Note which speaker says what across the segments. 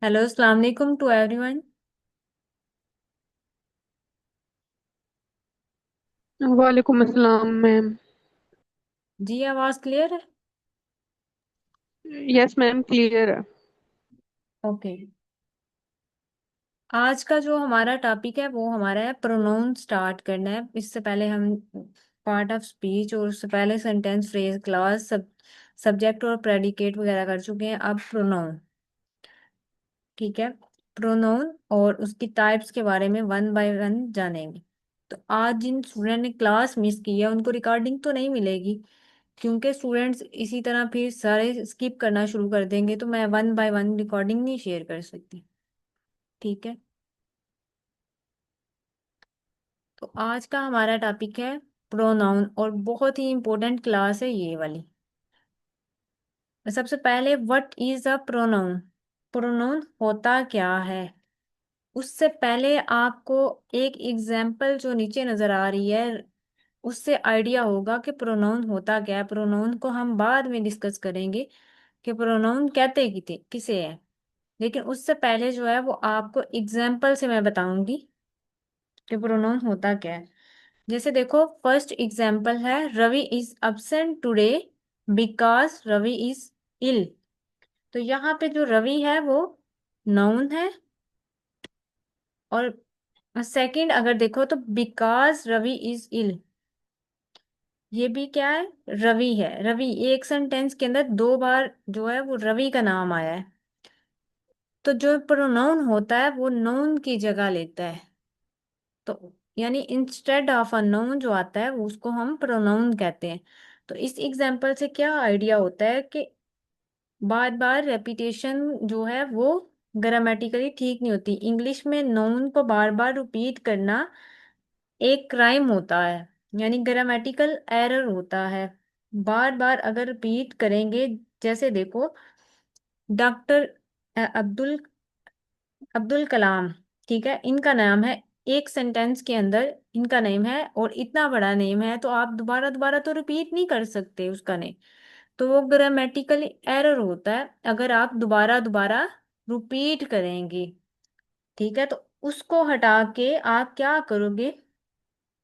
Speaker 1: Hello, अस्सलाम वालेकुम to everyone.
Speaker 2: वालेकुम अस्सलाम मैम।
Speaker 1: जी, आवाज़ क्लियर है?
Speaker 2: यस मैम, क्लियर है।
Speaker 1: ओके। आज का जो हमारा टॉपिक है वो हमारा है प्रोनाउन स्टार्ट करना है। इससे पहले हम पार्ट ऑफ स्पीच और उससे पहले सेंटेंस, फ्रेज, क्लास, सब्जेक्ट और प्रेडिकेट वगैरह कर चुके हैं। अब प्रोनाउन। ठीक है। प्रोनाउन और उसकी टाइप्स के बारे में वन बाय वन जानेंगे। तो आज जिन स्टूडेंट ने क्लास मिस की है उनको रिकॉर्डिंग तो नहीं मिलेगी, क्योंकि स्टूडेंट्स इसी तरह फिर सारे स्किप करना शुरू कर देंगे, तो मैं वन बाय वन रिकॉर्डिंग नहीं शेयर कर सकती। ठीक है। तो आज का हमारा टॉपिक है प्रोनाउन, और बहुत ही इंपॉर्टेंट क्लास है ये वाली। सबसे पहले, what is a pronoun? Pronoun होता क्या है? उससे पहले आपको एक एग्जाम्पल जो नीचे नजर आ रही है उससे आइडिया होगा कि प्रोनाउन होता क्या है। प्रोनाउन को हम बाद में डिस्कस करेंगे कि प्रोनाउन कहते किसे है, लेकिन उससे पहले जो है वो आपको एग्जाम्पल से मैं बताऊंगी कि प्रोनाउन होता क्या है। जैसे देखो, फर्स्ट एग्जाम्पल है, Ravi is absent today because Ravi is ill. तो यहाँ पे जो रवि है वो नाउन है, और सेकंड अगर देखो तो बिकॉज रवि इज इल, ये भी क्या है? रवि है। रवि एक सेंटेंस के अंदर दो बार जो है वो रवि का नाम आया है। तो जो प्रोनाउन होता है वो नाउन की जगह लेता है। तो यानी इंस्टेड ऑफ अ नाउन जो आता है वो उसको हम प्रोनाउन कहते हैं। तो इस एग्जाम्पल से क्या आइडिया होता है कि बार बार रेपिटेशन जो है वो ग्रामेटिकली ठीक नहीं होती। इंग्लिश में नाउन को बार बार रिपीट करना एक क्राइम होता है, यानी ग्रामेटिकल एरर होता है। बार बार अगर रिपीट करेंगे, जैसे देखो, डॉक्टर अब्दुल अब्दुल कलाम, ठीक है, इनका नाम है। एक सेंटेंस के अंदर इनका नेम है और इतना बड़ा नेम है, तो आप दोबारा दोबारा तो रिपीट नहीं कर सकते उसका नेम। तो वो ग्रामेटिकली एरर होता है अगर आप दोबारा दोबारा रिपीट करेंगे। ठीक है। तो उसको हटा के आप क्या करोगे,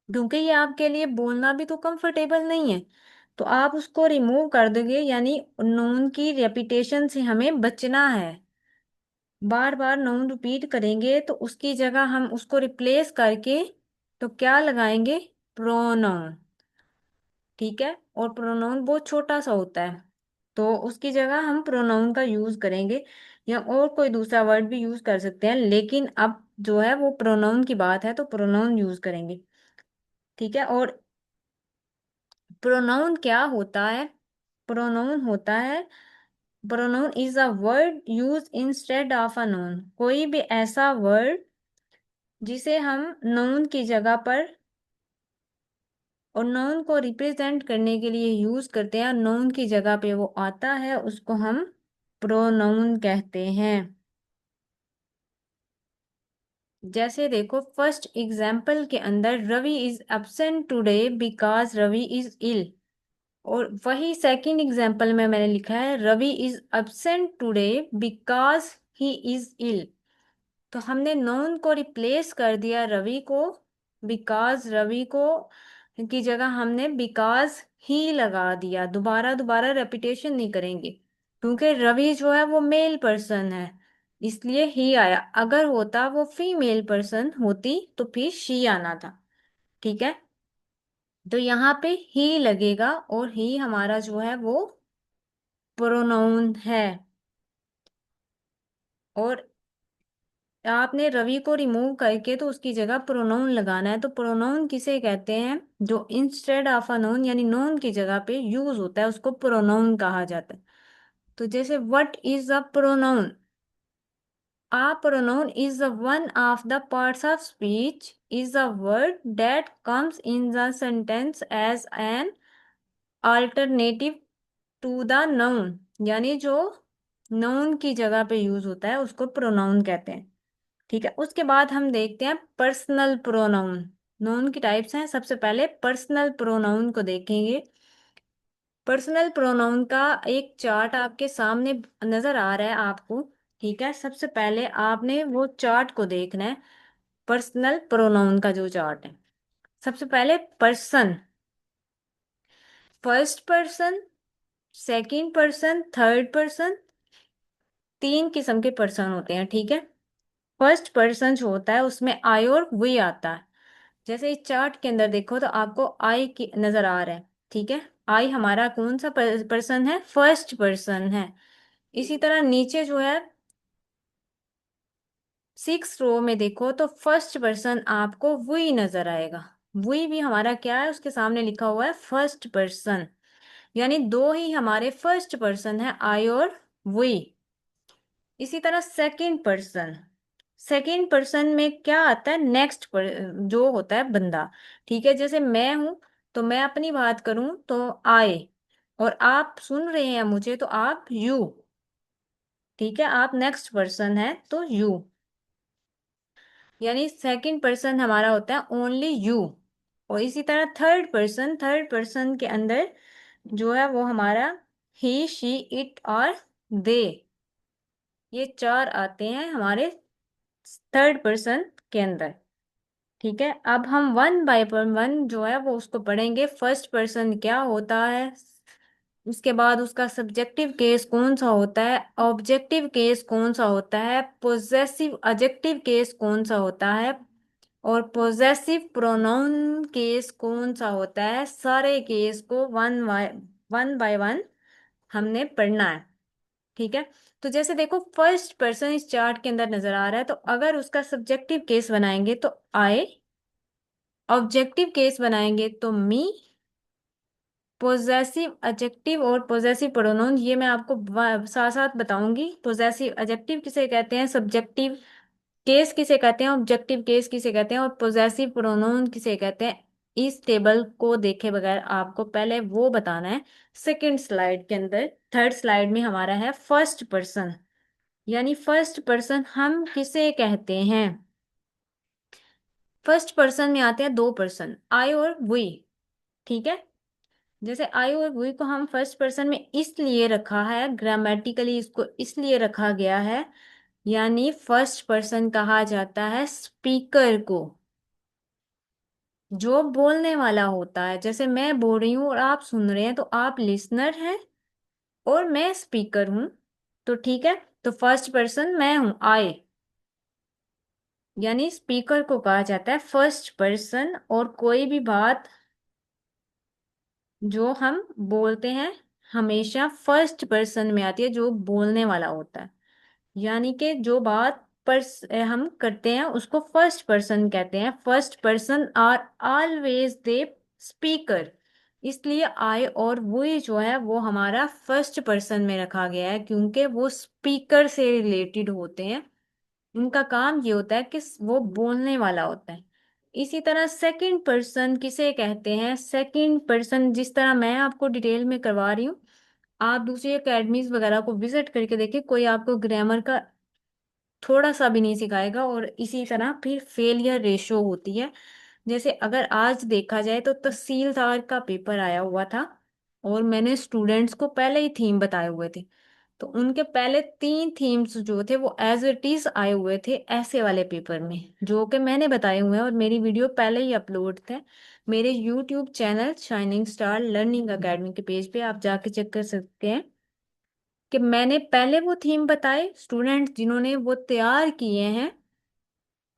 Speaker 1: क्योंकि ये आपके लिए बोलना भी तो कंफर्टेबल नहीं है, तो आप उसको रिमूव कर दोगे। यानी नून की रेपिटेशन से हमें बचना है। बार बार नाउन रिपीट करेंगे तो उसकी जगह हम उसको रिप्लेस करके तो क्या लगाएंगे? प्रोनाउन। ठीक है। और प्रोनाउन बहुत छोटा सा होता है, तो उसकी जगह हम प्रोनाउन का यूज करेंगे, या और कोई दूसरा वर्ड भी यूज कर सकते हैं, लेकिन अब जो है वो प्रोनाउन की बात है तो प्रोनाउन यूज करेंगे। ठीक है। और प्रोनाउन क्या होता है? प्रोनाउन होता है, pronoun is a word use instead of a noun. कोई भी ऐसा वर्ड जिसे हम नाउन की जगह पर और नाउन को रिप्रेजेंट करने के लिए यूज करते हैं, नाउन की जगह पे वो आता है, उसको हम प्रोनाउन कहते हैं। जैसे देखो, फर्स्ट एग्जाम्पल के अंदर Ravi is absent today because Ravi is ill, और वही सेकंड एग्जाम्पल में मैंने लिखा है Ravi is absent today because he is ill. तो हमने नॉन को रिप्लेस कर दिया रवि को, बिकॉज रवि को की जगह हमने बिकॉज ही लगा दिया। दोबारा दोबारा रेपिटेशन नहीं करेंगे, क्योंकि रवि जो है वो मेल पर्सन है, इसलिए ही आया। अगर होता वो फीमेल पर्सन होती तो फिर शी आना था। ठीक है। तो यहाँ पे ही लगेगा, और ही हमारा जो है वो प्रोनाउन है। और आपने रवि को रिमूव करके तो उसकी जगह प्रोनाउन लगाना है। तो प्रोनाउन किसे कहते हैं? जो इंस्टेड ऑफ अ नाउन यानी नाउन की जगह पे यूज होता है उसको प्रोनाउन कहा जाता है। तो जैसे, what is a pronoun? A pronoun is one of the parts of speech, is a word that comes in the sentence as an alternative to the noun। यानी जो noun की जगह पे यूज होता है उसको प्रोनाउन कहते हैं। ठीक है। उसके बाद हम देखते हैं पर्सनल प्रोनाउन। नाउन की टाइप्स हैं। सबसे पहले पर्सनल प्रोनाउन को देखेंगे। पर्सनल प्रोनाउन का एक चार्ट आपके सामने नजर आ रहा है आपको। ठीक है, सबसे पहले आपने वो चार्ट को देखना है, पर्सनल प्रोनाउन का जो चार्ट है। सबसे पहले person, first person, second person, third person, तीन किस्म के पर्सन होते हैं, ठीक है। फर्स्ट पर्सन जो होता है उसमें आई और वी आता है। जैसे इस चार्ट के अंदर देखो तो आपको आई की नजर आ रहा है, ठीक है। आई हमारा कौन सा पर्सन है? फर्स्ट पर्सन है। इसी तरह नीचे जो है सिक्स रो में देखो तो फर्स्ट पर्सन आपको वी नजर आएगा। वी भी हमारा क्या है? उसके सामने लिखा हुआ है फर्स्ट पर्सन। यानी दो ही हमारे फर्स्ट पर्सन है, आई और वी। इसी तरह सेकंड पर्सन, सेकंड पर्सन में क्या आता है? नेक्स्ट पर जो होता है बंदा, ठीक है। जैसे मैं हूं तो मैं अपनी बात करूं तो आई, और आप सुन रहे हैं मुझे तो आप यू, ठीक है। आप नेक्स्ट पर्सन है तो यू, यानी सेकंड पर्सन हमारा होता है ओनली यू। और इसी तरह थर्ड पर्सन, थर्ड पर्सन के अंदर जो है वो हमारा ही, शी, इट और दे, ये चार आते हैं हमारे थर्ड पर्सन के अंदर, ठीक है। अब हम वन बाय वन जो है वो उसको पढ़ेंगे। फर्स्ट पर्सन क्या होता है, उसके बाद उसका सब्जेक्टिव केस कौन सा होता है, ऑब्जेक्टिव केस कौन सा होता है, पोजेसिव एडजेक्टिव केस कौन सा होता है, और पोजेसिव प्रोनाउन केस कौन सा होता है। सारे केस को वन बाय वन हमने पढ़ना है, ठीक है। तो जैसे देखो फर्स्ट पर्सन इस चार्ट के अंदर नजर आ रहा है, तो अगर उसका सब्जेक्टिव केस बनाएंगे तो आई, ऑब्जेक्टिव केस बनाएंगे तो मी, पोजेसिव एडजेक्टिव और पोजेसिव प्रोनाउन ये मैं आपको साथ साथ बताऊंगी। पोजेसिव एडजेक्टिव किसे कहते हैं, सब्जेक्टिव केस किसे कहते हैं, ऑब्जेक्टिव केस किसे कहते हैं, और पोजेसिव प्रोनाउन किसे कहते हैं। इस टेबल को देखे बगैर आपको पहले वो बताना है। सेकंड स्लाइड के अंदर, थर्ड स्लाइड में हमारा है फर्स्ट पर्सन, यानी फर्स्ट पर्सन हम किसे कहते हैं। फर्स्ट पर्सन में आते हैं दो पर्सन, आई और वी, ठीक है। जैसे आई और वी को हम फर्स्ट पर्सन में इसलिए रखा है, ग्रामेटिकली इसको इसलिए रखा गया है, यानी फर्स्ट पर्सन कहा जाता है स्पीकर को, जो बोलने वाला होता है। जैसे मैं बोल रही हूँ और आप सुन रहे हैं तो आप लिसनर हैं और मैं स्पीकर हूं, तो ठीक है। तो फर्स्ट पर्सन मैं हूं, आई, यानी स्पीकर को कहा जाता है फर्स्ट पर्सन। और कोई भी बात जो हम बोलते हैं हमेशा फर्स्ट पर्सन में आती है, जो बोलने वाला होता है। यानी कि जो बात हम करते हैं उसको फर्स्ट पर्सन कहते हैं। First person are always the speaker, इसलिए आई और वो जो है वो हमारा फर्स्ट पर्सन में रखा गया है, क्योंकि वो स्पीकर से रिलेटेड होते हैं। उनका काम ये होता है कि वो बोलने वाला होता है। इसी तरह सेकंड पर्सन किसे कहते हैं, सेकंड पर्सन जिस तरह मैं आपको डिटेल में करवा रही हूँ, आप दूसरी एकेडमीज वगैरह को विजिट करके देखिए, कोई आपको ग्रामर का थोड़ा सा भी नहीं सिखाएगा। और इसी तरह फिर फेलियर रेशो होती है। जैसे अगर आज देखा जाए तो तहसीलदार का पेपर आया हुआ था, और मैंने स्टूडेंट्स को पहले ही थीम बताए हुए थे, तो उनके पहले तीन थीम्स जो थे वो एज इट इज आए हुए थे ऐसे वाले पेपर में, जो कि मैंने बताए हुए हैं, और मेरी वीडियो पहले ही अपलोड थे मेरे YouTube channel shining star learning academy के पेज पे, आप जाके चेक कर सकते हैं कि मैंने पहले वो थीम बताए। स्टूडेंट जिन्होंने वो तैयार किए हैं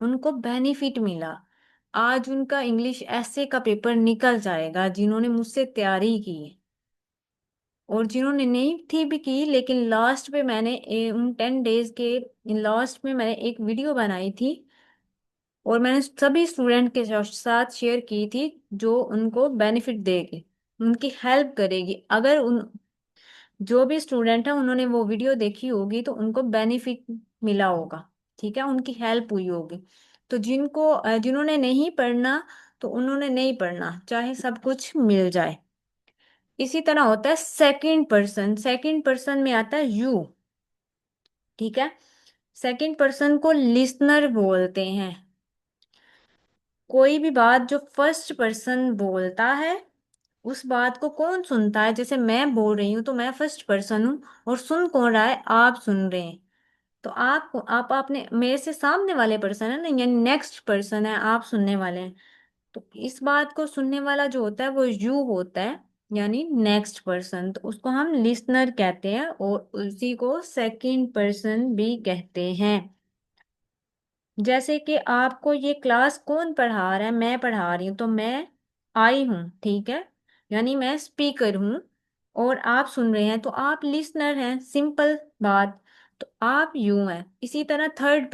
Speaker 1: उनको बेनिफिट मिला। आज उनका इंग्लिश ऐसे का पेपर निकल जाएगा जिन्होंने मुझसे तैयारी की है। और जिन्होंने नहीं थी भी की, लेकिन लास्ट पे मैंने उन 10 डेज के लास्ट में मैंने एक वीडियो बनाई थी, और मैंने सभी स्टूडेंट के साथ शेयर की थी, जो उनको बेनिफिट देगी, उनकी हेल्प करेगी। अगर उन जो भी स्टूडेंट है उन्होंने वो वीडियो देखी होगी तो उनको बेनिफिट मिला होगा, ठीक है, उनकी हेल्प हुई होगी। तो जिन्होंने नहीं पढ़ना, तो उन्होंने नहीं पढ़ना, चाहे सब कुछ मिल जाए। इसी तरह होता है सेकंड पर्सन, सेकंड पर्सन में आता है यू, ठीक है। सेकंड पर्सन को लिसनर बोलते हैं। कोई भी बात जो फर्स्ट पर्सन बोलता है उस बात को कौन सुनता है? जैसे मैं बोल रही हूँ तो मैं फर्स्ट पर्सन हूँ, और सुन कौन रहा है? आप सुन रहे हैं। तो आप आपने मेरे से सामने वाले पर्सन है ना, यानी नेक्स्ट पर्सन है, आप सुनने वाले हैं। तो इस बात को सुनने वाला जो होता है वो यू होता है, यानी नेक्स्ट पर्सन, तो उसको हम लिसनर कहते हैं और उसी को सेकंड पर्सन भी कहते हैं। जैसे कि आपको ये क्लास कौन पढ़ा रहा है, मैं पढ़ा रही हूँ, तो मैं आई हूँ, ठीक है, यानी मैं स्पीकर हूँ और आप सुन रहे हैं तो आप लिसनर हैं, सिंपल बात। तो आप यूं हैं। इसी तरह थर्ड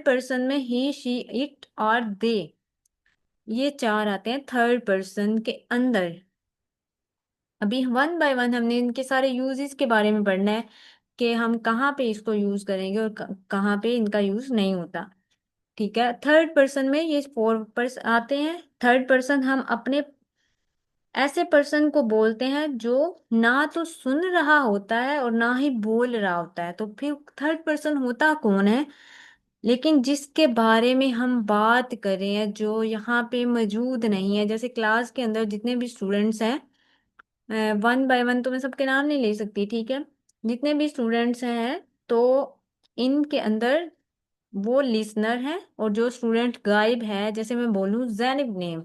Speaker 1: पर्सन में ही, शी, इट और दे, ये चार आते हैं थर्ड पर्सन के अंदर। अभी वन बाय वन हमने इनके सारे यूजेस के बारे में पढ़ना है कि हम कहाँ पे इसको यूज करेंगे और कहाँ पे इनका यूज नहीं होता। ठीक है, थर्ड पर्सन में ये फोर पर्सन आते हैं। थर्ड पर्सन हम अपने ऐसे पर्सन को बोलते हैं जो ना तो सुन रहा होता है और ना ही बोल रहा होता है। तो फिर थर्ड पर्सन होता कौन है, लेकिन जिसके बारे में हम बात कर रहे हैं, जो यहाँ पे मौजूद नहीं है। जैसे क्लास के अंदर जितने भी स्टूडेंट्स हैं, वन बाय वन तो मैं सबके नाम नहीं ले सकती, ठीक है, जितने भी स्टूडेंट्स हैं, तो इनके अंदर वो लिसनर है। और जो स्टूडेंट गायब है, जैसे मैं बोलूं जैनिब नेम,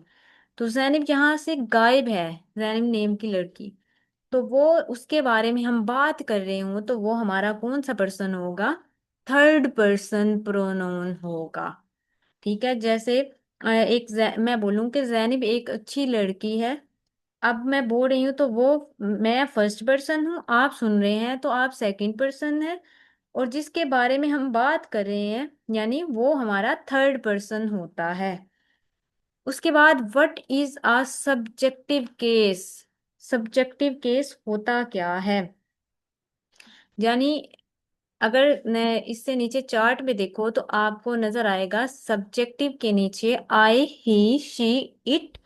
Speaker 1: तो जैनिब यहाँ से गायब है, जैनिब नेम की लड़की, तो वो उसके बारे में हम बात कर रहे हूँ, तो वो हमारा कौन सा पर्सन होगा, थर्ड पर्सन प्रोनाउन होगा। ठीक है, जैसे मैं बोलूँ कि जैनिब एक अच्छी लड़की है, अब मैं बोल रही हूँ तो वो, मैं फर्स्ट पर्सन हूँ, आप सुन रहे हैं तो आप सेकंड पर्सन है, और जिसके बारे में हम बात कर रहे हैं यानी वो हमारा थर्ड पर्सन होता है। उसके बाद what is a subjective case. Subjective case होता क्या है, यानी अगर इससे नीचे चार्ट में देखो तो आपको नजर आएगा सब्जेक्टिव के नीचे I, he, she, it,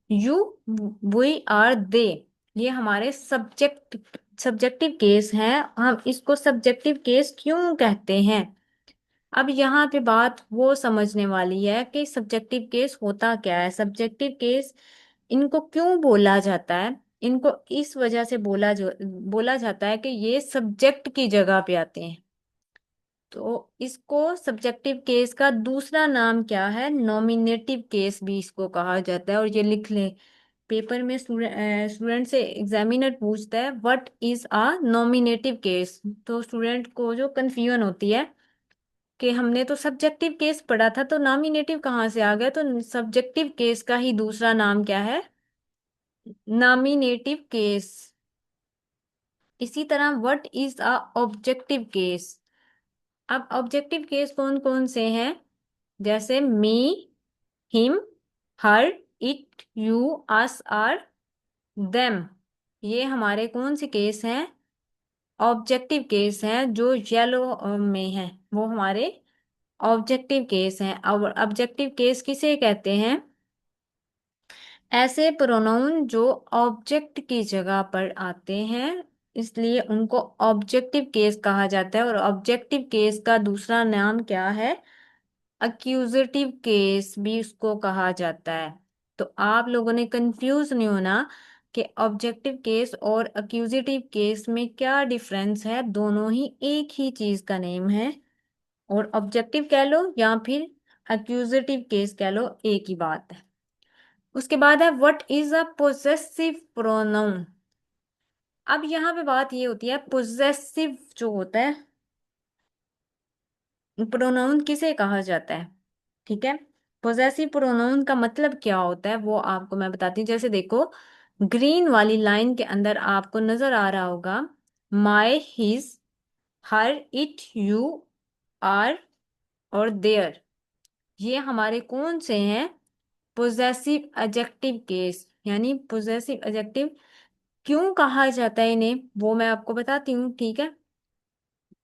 Speaker 1: you, we are they, ये हमारे सब्जेक्टिव केस हैं। हम इसको सब्जेक्टिव केस क्यों कहते हैं, अब यहाँ पे बात वो समझने वाली है कि सब्जेक्टिव केस होता क्या है। सब्जेक्टिव केस इनको क्यों बोला जाता है, इनको इस वजह से बोला जाता है कि ये सब्जेक्ट की जगह पे आते हैं। तो इसको सब्जेक्टिव केस का दूसरा नाम क्या है, नॉमिनेटिव केस भी इसको कहा जाता है। और ये लिख ले, पेपर में स्टूडेंट से एग्जामिनर पूछता है what is a nominative case, तो स्टूडेंट को जो कंफ्यूजन होती है कि हमने तो सब्जेक्टिव केस पढ़ा था तो नॉमिनेटिव कहाँ से आ गया, तो सब्जेक्टिव केस का ही दूसरा नाम क्या है, नॉमिनेटिव केस। इसी तरह what is a objective case. अब ऑब्जेक्टिव केस कौन कौन से हैं, जैसे me, him, her, it, you, us, are, them, ये हमारे कौन से केस हैं, ऑब्जेक्टिव केस हैं। जो येलो में है वो हमारे ऑब्जेक्टिव केस हैं। और ऑब्जेक्टिव केस किसे कहते हैं, ऐसे प्रोनाउन जो ऑब्जेक्ट की जगह पर आते हैं, इसलिए उनको ऑब्जेक्टिव केस कहा जाता है। और ऑब्जेक्टिव केस का दूसरा नाम क्या है, अक्यूजेटिव केस भी उसको कहा जाता है। तो आप लोगों ने कंफ्यूज नहीं होना कि ऑब्जेक्टिव केस और अक्यूजेटिव केस में क्या डिफरेंस है, दोनों ही एक ही चीज का नेम है। और ऑब्जेक्टिव कह लो या फिर अक्यूजेटिव केस कह लो, एक ही बात है। उसके बाद है what is a possessive pronoun. अब यहाँ पे बात ये होती है, पोजेसिव जो होता है प्रोनाउन किसे कहा जाता है, ठीक है। पोजेसिव प्रोनाउन का मतलब क्या होता है वो आपको मैं बताती हूँ। जैसे देखो, ग्रीन वाली लाइन के अंदर आपको नजर आ रहा होगा my, his, her, it, you, are और देयर, ये हमारे कौन से हैं, पोजेसिव एडजेक्टिव केस। यानी पोजेसिव एडजेक्टिव क्यों कहा जाता है इन्हें, वो मैं आपको बताती हूँ, ठीक है।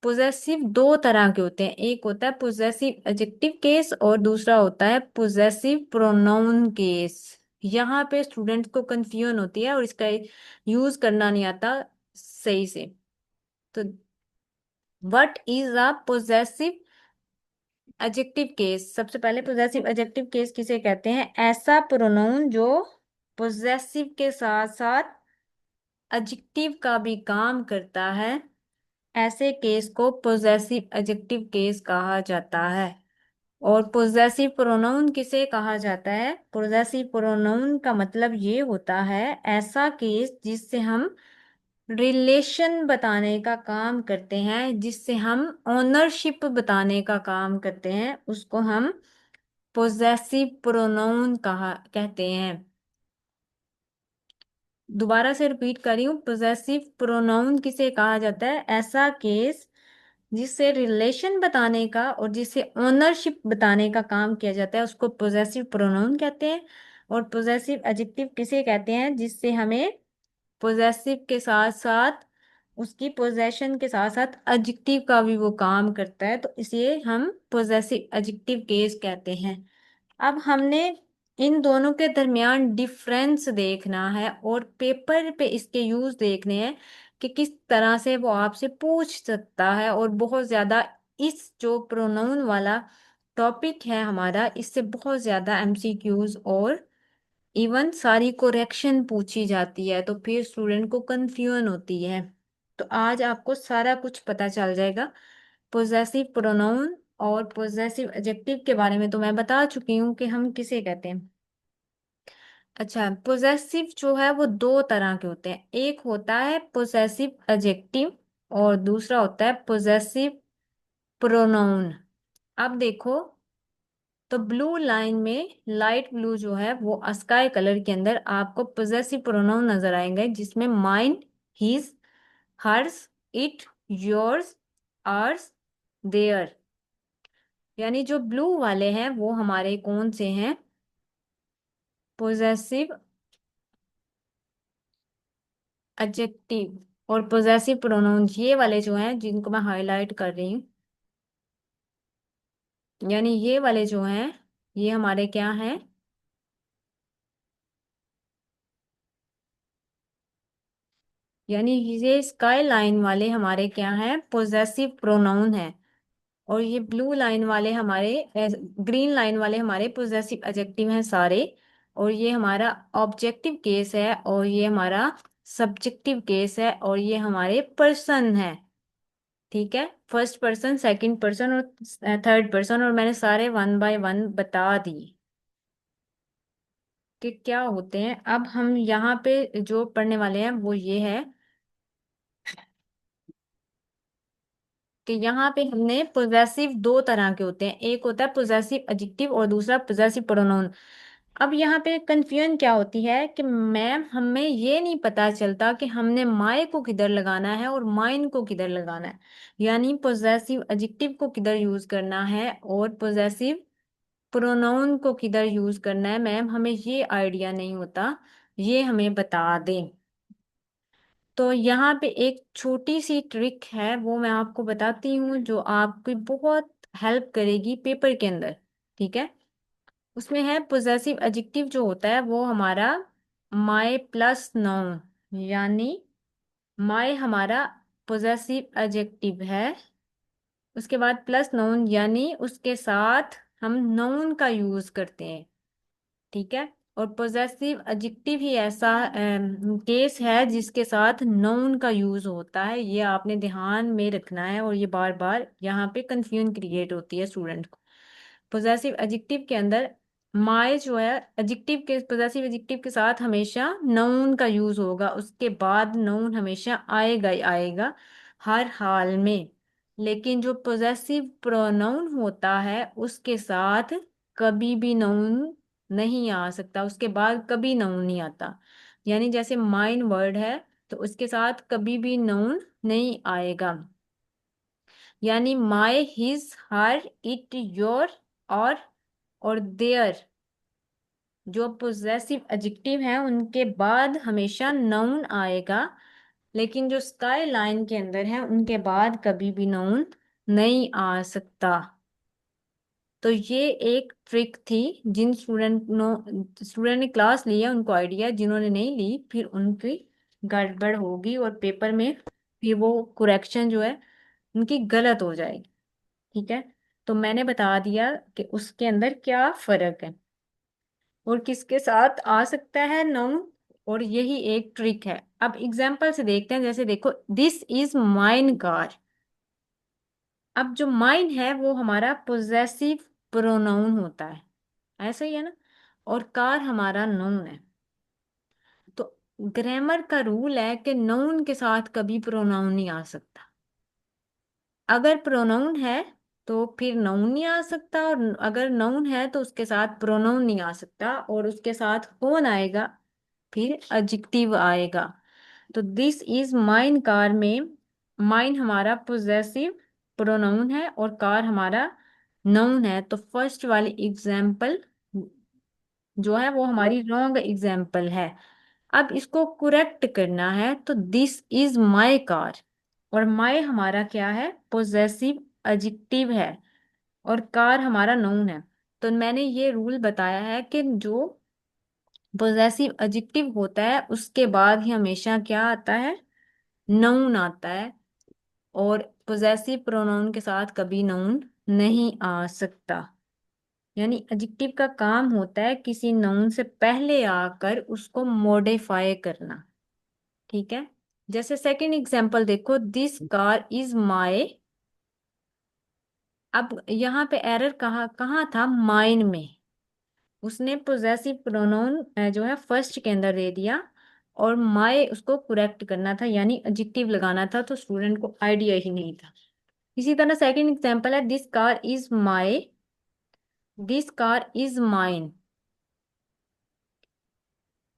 Speaker 1: पोजेसिव दो तरह के होते हैं, एक होता है पोजेसिव एडजेक्टिव केस और दूसरा होता है पोजेसिव प्रोनाउन केस। यहाँ पे स्टूडेंट को कंफ्यूजन होती है और इसका यूज करना नहीं आता सही से। तो what is a possessive adjective case, सबसे पहले पोजेसिव एडजेक्टिव केस किसे कहते हैं, ऐसा प्रोनाउन जो पोजेसिव के साथ साथ एडजेक्टिव का भी काम करता है, ऐसे केस को पोजेसिव एडजेक्टिव केस कहा जाता है। और पोजेसिव प्रोनाउन किसे कहा जाता है? पोजेसिव प्रोनाउन का मतलब ये होता है ऐसा केस जिससे हम रिलेशन बताने का काम करते हैं, जिससे हम ओनरशिप बताने का काम करते हैं, उसको हम पोजेसिव प्रोनाउन कहा कहते हैं। दोबारा से रिपीट कर रही हूँ, पोजेसिव प्रोनाउन किसे कहा जाता है? ऐसा केस जिससे रिलेशन बताने का और जिससे ओनरशिप बताने का काम किया जाता है, उसको पोजेसिव प्रोनाउन कहते हैं। और पोजेसिव एडजेक्टिव किसे कहते हैं? जिससे हमें पोजेसिव के साथ साथ उसकी पोजेशन के साथ साथ एडजेक्टिव का भी वो काम करता है, तो इसे हम पोजेसिव एडजेक्टिव केस कहते हैं। अब हमने इन दोनों के दरमियान डिफरेंस देखना है और पेपर पे इसके यूज देखने हैं कि किस तरह से वो आपसे पूछ सकता है। और बहुत ज्यादा इस जो प्रोनाउन वाला टॉपिक है हमारा, इससे बहुत ज्यादा एमसीक्यूज और इवन सारी कोरेक्शन पूछी जाती है, तो फिर स्टूडेंट को कंफ्यूजन होती है। तो आज आपको सारा कुछ पता चल जाएगा। पोजेसिव प्रोनाउन और पोजेसिव एडजेक्टिव के बारे में तो मैं बता चुकी हूँ कि हम किसे कहते हैं। अच्छा, पोजेसिव जो है वो दो तरह के होते हैं। एक होता है पोजेसिव एडजेक्टिव और दूसरा होता है पोजेसिव प्रोनाउन। अब देखो, तो ब्लू लाइन में लाइट ब्लू जो है वो स्काई कलर के अंदर आपको पोजेसिव प्रोनाउन नजर आएंगे, जिसमें mine, his, hers, it, yours, ours, their. यानी जो ब्लू वाले हैं वो हमारे कौन से हैं? पोजेसिव एडजेक्टिव और पोजेसिव प्रोनाउन, ये वाले जो हैं जिनको मैं हाईलाइट कर रही हूँ, यानी ये वाले जो हैं ये हमारे क्या हैं? यानी ये स्काई लाइन वाले हमारे क्या हैं? पोजेसिव प्रोनाउन हैं। और ये ब्लू लाइन वाले हमारे, ग्रीन लाइन वाले हमारे पोजेसिव एडजेक्टिव हैं सारे। और ये हमारा ऑब्जेक्टिव केस है और ये हमारा सब्जेक्टिव केस है और ये हमारे पर्सन है। ठीक है, फर्स्ट पर्सन, सेकंड पर्सन और थर्ड पर्सन, और मैंने सारे वन बाय वन बता दिए कि क्या होते हैं। अब हम यहाँ पे जो पढ़ने वाले हैं वो ये है कि यहाँ पे हमने पोजेसिव दो तरह के होते हैं, एक होता है पोजेसिव एडजेक्टिव और दूसरा पोजेसिव प्रोनाउन। अब यहाँ पे कंफ्यूजन क्या होती है कि मैम हमें ये नहीं पता चलता कि हमने माय को किधर लगाना है और माइन को किधर लगाना है, यानी पोजेसिव एडजेक्टिव को किधर यूज करना है और पोजेसिव प्रोनाउन को किधर यूज करना है। मैम हमें ये आइडिया नहीं होता, ये हमें बता दें। तो यहाँ पे एक छोटी सी ट्रिक है, वो मैं आपको बताती हूँ जो आपकी बहुत हेल्प करेगी पेपर के अंदर। ठीक है, उसमें है पोजेसिव एडजेक्टिव जो होता है वो हमारा माय प्लस नाउन, यानी माय हमारा पोजेसिव एडजेक्टिव है, उसके बाद प्लस नाउन यानी उसके साथ हम नाउन का यूज करते हैं। ठीक है, और पोजेसिव एडजेक्टिव ही ऐसा केस है जिसके साथ नाउन का यूज होता है। ये आपने ध्यान में रखना है और ये बार बार यहाँ पे कंफ्यूजन क्रिएट होती है स्टूडेंट को। पोजेसिव एडजेक्टिव के अंदर माय जो है, एडजेक्टिव के पोजेसिव एडजेक्टिव के साथ हमेशा नाउन का यूज होगा, उसके बाद नाउन हमेशा आएगा ही आएगा हर हाल में। लेकिन जो पोजेसिव प्रोनाउन होता है उसके साथ कभी भी नाउन नहीं आ सकता, उसके बाद कभी नाउन नहीं आता। यानी जैसे माइन वर्ड है तो उसके साथ कभी भी नाउन नहीं आएगा। यानी my, his, her, it, your और देयर जो पोजेसिव एडजेक्टिव हैं उनके बाद हमेशा नाउन आएगा, लेकिन जो स्काई लाइन के अंदर है उनके बाद कभी भी नाउन नहीं आ सकता। तो ये एक ट्रिक थी, जिन स्टूडेंट ने क्लास ली है उनको आइडिया, जिन्होंने नहीं ली फिर उनकी गड़बड़ होगी और पेपर में फिर वो कुरेक्शन जो है उनकी गलत हो जाएगी। ठीक है, तो मैंने बता दिया कि उसके अंदर क्या फर्क है और किसके साथ आ सकता है नाउन और यही एक ट्रिक है। अब एग्जाम्पल से देखते हैं, जैसे देखो, दिस इज माइन कार। अब जो माइन है वो हमारा पोजेसिव प्रोनाउन होता है, ऐसा ही है ना। और कार हमारा नाउन है। तो ग्रामर का रूल है कि नाउन के साथ कभी प्रोनाउन नहीं आ सकता। अगर प्रोनाउन है तो फिर नाउन नहीं आ सकता, और अगर नाउन है तो उसके साथ प्रोनाउन नहीं आ सकता, और उसके साथ कौन आएगा, फिर एडजेक्टिव आएगा। तो दिस इज माइन कार में माइन हमारा पोजेसिव प्रोनाउन है और कार हमारा नाउन है। तो फर्स्ट वाली एग्जाम्पल जो है वो हमारी रॉन्ग एग्जाम्पल है। अब इसको करेक्ट करना है, तो दिस इज माई कार, और माई हमारा क्या है, पोजेसिव एडजेक्टिव है, और कार हमारा नाउन है। तो मैंने ये रूल बताया है कि जो पोजेसिव एडजेक्टिव होता है उसके बाद ही हमेशा क्या आता है, नाउन आता है, और पोजेसिव प्रोनाउन के साथ कभी नाउन नहीं आ सकता। यानी एडजेक्टिव का काम होता है किसी नाउन से पहले आकर उसको मॉडिफाई करना। ठीक है। जैसे सेकंड एग्जांपल देखो, दिस कार इज माय। अब यहाँ पे एरर कहाँ कहाँ था, माइन में। उसने पोजेसिव प्रोनाउन जो है फर्स्ट के अंदर दे दिया, और माय उसको करेक्ट करना था, यानी एडजेक्टिव लगाना था, तो स्टूडेंट को आइडिया ही नहीं था। इसी तरह सेकंड एग्जांपल है, this car is my, this car is mine.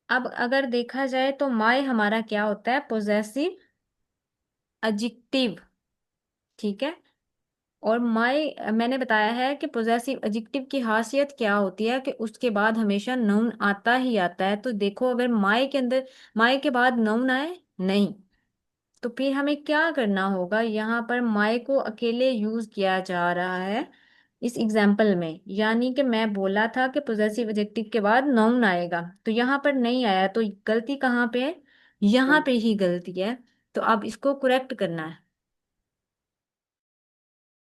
Speaker 1: अब अगर देखा जाए तो माय हमारा क्या होता है, पोजेसिव एडजेक्टिव। ठीक है। और माय मैंने बताया है कि पोजेसिव एडजेक्टिव की खासियत क्या होती है, कि उसके बाद हमेशा नाउन आता ही आता है। तो देखो, अगर माय के अंदर, माय के बाद नाउन आए नहीं, तो फिर हमें क्या करना होगा, यहाँ पर माय को अकेले यूज किया जा रहा है इस एग्जाम्पल में। यानी कि मैं बोला था कि पोजेसिव एडजेक्टिव के बाद नाउन आएगा, तो यहाँ पर नहीं आया, तो गलती कहाँ पे है, यहाँ पे ही गलती है। तो अब इसको करेक्ट करना है।